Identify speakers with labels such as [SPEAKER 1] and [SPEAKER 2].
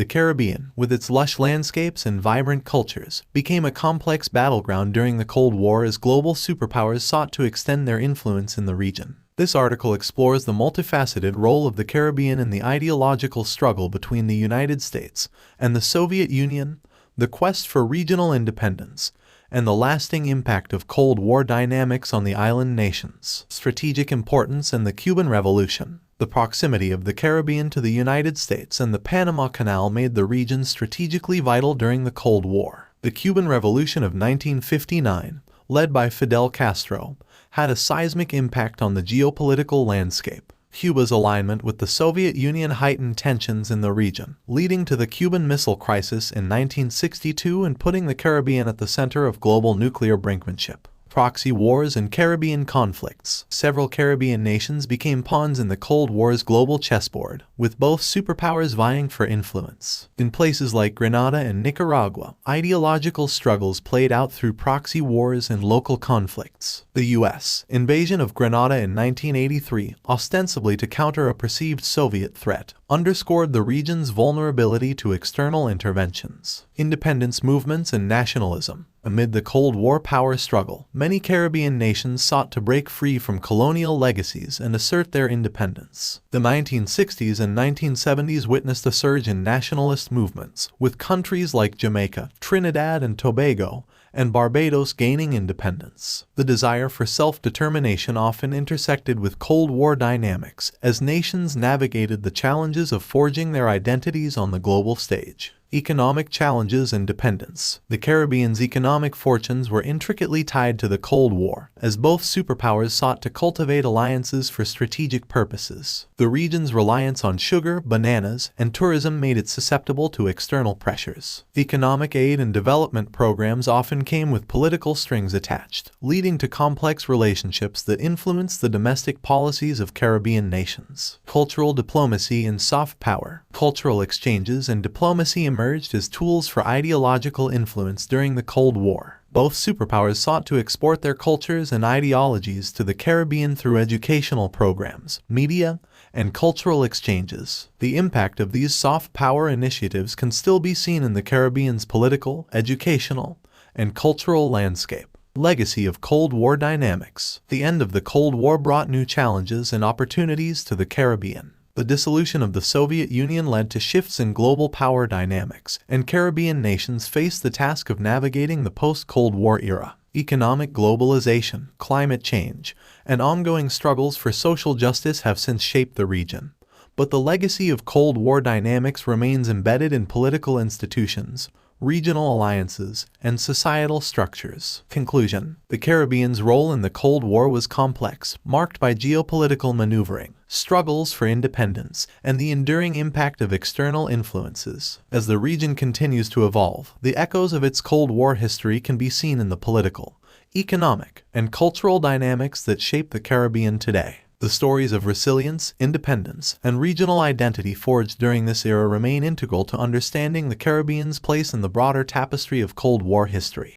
[SPEAKER 1] The Caribbean, with its lush landscapes and vibrant cultures, became a complex battleground during the Cold War as global superpowers sought to extend their influence in the region. This article explores the multifaceted role of the Caribbean in the ideological struggle between the United States and the Soviet Union, the quest for regional independence, and the lasting impact of Cold War dynamics on the island nations. Strategic importance and the Cuban Revolution. The proximity of the Caribbean to the United States and the Panama Canal made the region strategically vital during the Cold War. The Cuban Revolution of 1959, led by Fidel Castro, had a seismic impact on the geopolitical landscape. Cuba's alignment with the Soviet Union heightened tensions in the region, leading to the Cuban Missile Crisis in 1962 and putting the Caribbean at the center of global nuclear brinkmanship. Proxy wars and Caribbean conflicts. Several Caribbean nations became pawns in the Cold War's global chessboard, with both superpowers vying for influence. In places like Grenada and Nicaragua, ideological struggles played out through proxy wars and local conflicts. The U.S. invasion of Grenada in 1983, ostensibly to counter a perceived Soviet threat, underscored the region's vulnerability to external interventions. Independence movements and nationalism. Amid the Cold War power struggle, many Caribbean nations sought to break free from colonial legacies and assert their independence. The 1960s and 1970s witnessed a surge in nationalist movements, with countries like Jamaica, Trinidad and Tobago, and Barbados gaining independence. The desire for self-determination often intersected with Cold War dynamics as nations navigated the challenges of forging their identities on the global stage. Economic challenges and dependence. The Caribbean's economic fortunes were intricately tied to the Cold War, as both superpowers sought to cultivate alliances for strategic purposes. The region's reliance on sugar, bananas, and tourism made it susceptible to external pressures. Economic aid and development programs often came with political strings attached, leading to complex relationships that influenced the domestic policies of Caribbean nations. Cultural diplomacy and soft power. Cultural exchanges and diplomacy emerged as tools for ideological influence during the Cold War. Both superpowers sought to export their cultures and ideologies to the Caribbean through educational programs, media, and cultural exchanges. The impact of these soft power initiatives can still be seen in the Caribbean's political, educational, and cultural landscape. Legacy of Cold War dynamics. The end of the Cold War brought new challenges and opportunities to the Caribbean. The dissolution of the Soviet Union led to shifts in global power dynamics, and Caribbean nations faced the task of navigating the post-Cold War era. Economic globalization, climate change, and ongoing struggles for social justice have since shaped the region. But the legacy of Cold War dynamics remains embedded in political institutions, regional alliances, and societal structures. Conclusion. The Caribbean's role in the Cold War was complex, marked by geopolitical maneuvering, struggles for independence, and the enduring impact of external influences. As the region continues to evolve, the echoes of its Cold War history can be seen in the political, economic, and cultural dynamics that shape the Caribbean today. The stories of resilience, independence, and regional identity forged during this era remain integral to understanding the Caribbean's place in the broader tapestry of Cold War history.